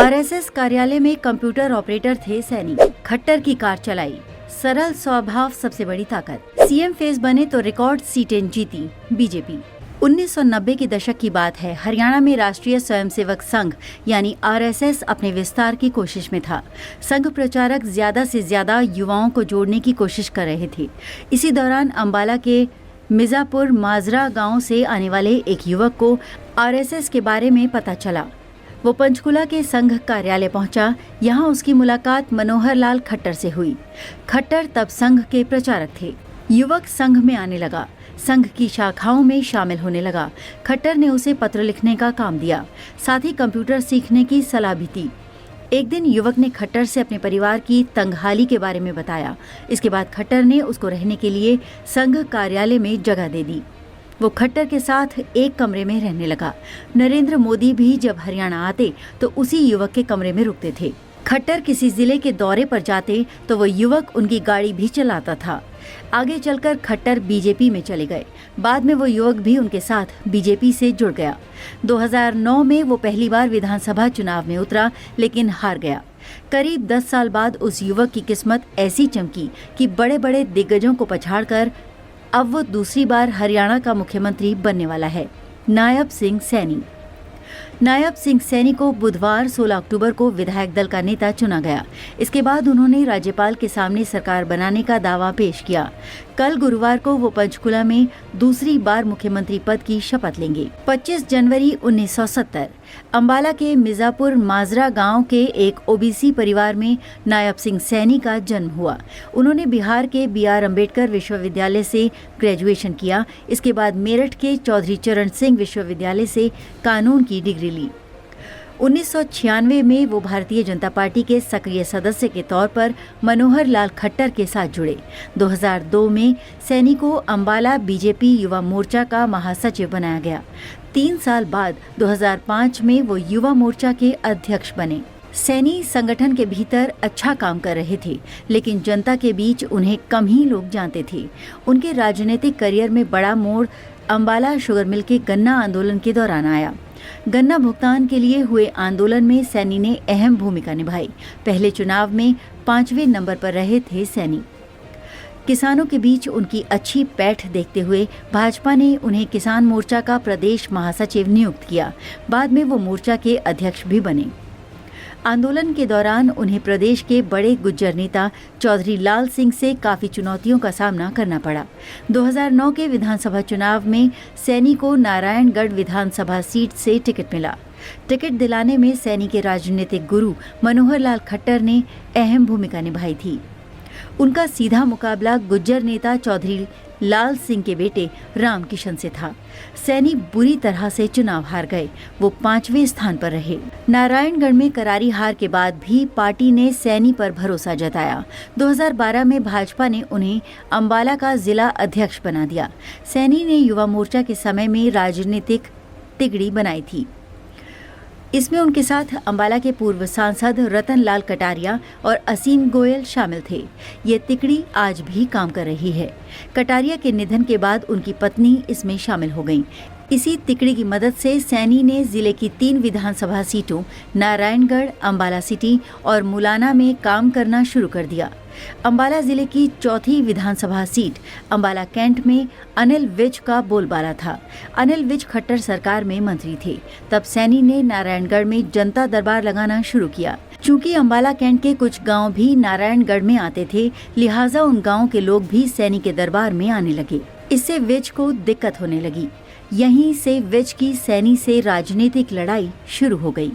RSS कार्यालय में computer operator थे सैनी। खट्टर की कार चलाई, सरल स्वभाव सबसे बड़ी ताकत। सीएम फेस बने तो रिकॉर्ड सीटें जीती बीजेपी। 1990 के दशक की बात है। हरियाणा में राष्ट्रीय स्वयंसेवक संघ यानी आरएसएस अपने विस्तार की कोशिश में था। संघ प्रचारक ज्यादा से ज्यादा युवाओं को जोड़ने की कोशिश कर रहे थे। इसी दौरान अंबाला के मिर्जापुर माजरा गांव से आने वाले एक युवक को आरएसएस के बारे में पता चला। वो पंचकुला के संघ कार्यालय पहुंचा। यहाँ उसकी मुलाकात मनोहर लाल खट्टर से हुई। खट्टर तब संघ के प्रचारक थे। युवक संघ में आने लगा, संघ की शाखाओं में शामिल होने लगा। खट्टर ने उसे पत्र लिखने का काम दिया, साथ ही कंप्यूटर सीखने की सलाह भी दी। एक दिन युवक ने खट्टर से अपने परिवार की तंगहाली के बारे में बताया। इसके बाद खट्टर ने उसको रहने के लिए संघ कार्यालय में जगह दे दी। वो खट्टर के साथ एक कमरे में रहने लगा। नरेंद्र मोदी भी जब हरियाणा आते तो उसी युवक के कमरे में रुकते थे। खट्टर किसी जिले के दौरे पर जाते तो वो युवक उनकी गाड़ी भी चलाता था। आगे चलकर खट्टर बीजेपी में चले गए। बाद में वो युवक भी उनके साथ बीजेपी से जुड़ गया। 2009 में वो पहली बार विधानसभा चुनाव में उतरा, लेकिन हार गया। करीब 10 साल बाद उस युवक की किस्मत ऐसी चमकी कि बड़े बड़े दिग्गजों को पछाड़कर अब वो दूसरी बार हरियाणा का मुख्यमंत्री बनने वाला है। नायब सिंह सैनी। नायब सिंह सैनी को बुधवार 16 अक्टूबर को विधायक दल का नेता चुना गया। इसके बाद उन्होंने राज्यपाल के सामने सरकार बनाने का दावा पेश किया। कल गुरुवार को वो पंचकुला में दूसरी बार मुख्यमंत्री पद की शपथ लेंगे। 25 जनवरी 1970 अंबाला के मिर्जापुर माजरा गांव के एक ओबीसी परिवार में नायब सिंह सैनी का जन्म हुआ। उन्होंने बिहार के BR अम्बेडकर विश्वविद्यालय से ग्रेजुएशन किया। इसके बाद मेरठ के चौधरी चरण सिंह विश्वविद्यालय से कानून की डिग्री ली। 1996 में वो भारतीय जनता पार्टी के सक्रिय सदस्य के तौर पर मनोहर लाल खट्टर के साथ जुड़े। 2002 में सैनी को अंबाला बीजेपी युवा मोर्चा का महासचिव बनाया गया। 3 साल बाद 2005 में वो युवा मोर्चा के अध्यक्ष बने। सैनी संगठन के भीतर अच्छा काम कर रहे थे, लेकिन जनता के बीच उन्हें कम ही लोग जानते थे। उनके राजनीतिक करियर में बड़ा मोड़ अंबाला शुगर मिल के गन्ना आंदोलन के दौरान आया। गन्ना भुगतान के लिए हुए आंदोलन में सैनी ने अहम भूमिका निभाई। पहले चुनाव में 5वें नंबर पर रहे थे सैनी। किसानों के बीच उनकी अच्छी पैठ देखते हुए भाजपा ने उन्हें किसान मोर्चा का प्रदेश महासचिव नियुक्त किया। बाद में वो मोर्चा के अध्यक्ष भी बने। आंदोलन के दौरान उन्हें प्रदेश के बड़े गुज्जर नेता चौधरी लाल सिंह से काफी चुनौतियों का सामना करना पड़ा। 2009 के विधानसभा चुनाव में सैनी को नारायणगढ़ विधानसभा सीट से टिकट मिला। टिकट दिलाने में सैनी के राजनीतिक गुरु मनोहर लाल खट्टर ने अहम भूमिका निभाई थी। उनका सीधा मुकाबला गुज्जर नेता चौधरी लाल सिंह के बेटे राम किशन से था। सैनी बुरी तरह से चुनाव हार गए। वो 5वें स्थान पर रहे। नारायणगढ़ में करारी हार के बाद भी पार्टी ने सैनी पर भरोसा जताया। 2012 में भाजपा ने उन्हें अंबाला का जिला अध्यक्ष बना दिया। सैनी ने युवा मोर्चा के समय में राजनीतिक तिगड़ी बनाई थी। इसमें उनके साथ अंबाला के पूर्व सांसद रतन लाल कटारिया और असीम गोयल शामिल थे। ये तिकड़ी आज भी काम कर रही है। कटारिया के निधन के बाद उनकी पत्नी इसमें शामिल हो गईं। इसी तिकड़ी की मदद से सैनी ने जिले की 3 विधानसभा सीटों नारायणगढ़, अंबाला सिटी और मुलाना में काम करना शुरू कर दिया। अंबाला जिले की 4थी विधानसभा सीट अंबाला कैंट में अनिल विज का बोलबाला था। अनिल विज खट्टर सरकार में मंत्री थे। तब सैनी ने नारायणगढ़ में जनता दरबार लगाना शुरू किया। चूंकि अंबाला कैंट के कुछ गांव भी नारायणगढ़ में आते थे, लिहाजा उन गांव के लोग भी सैनी के दरबार में आने लगे। इससे विज को दिक्कत होने लगी। यहीं से विज की सैनी से राजनीतिक लड़ाई शुरू हो गई।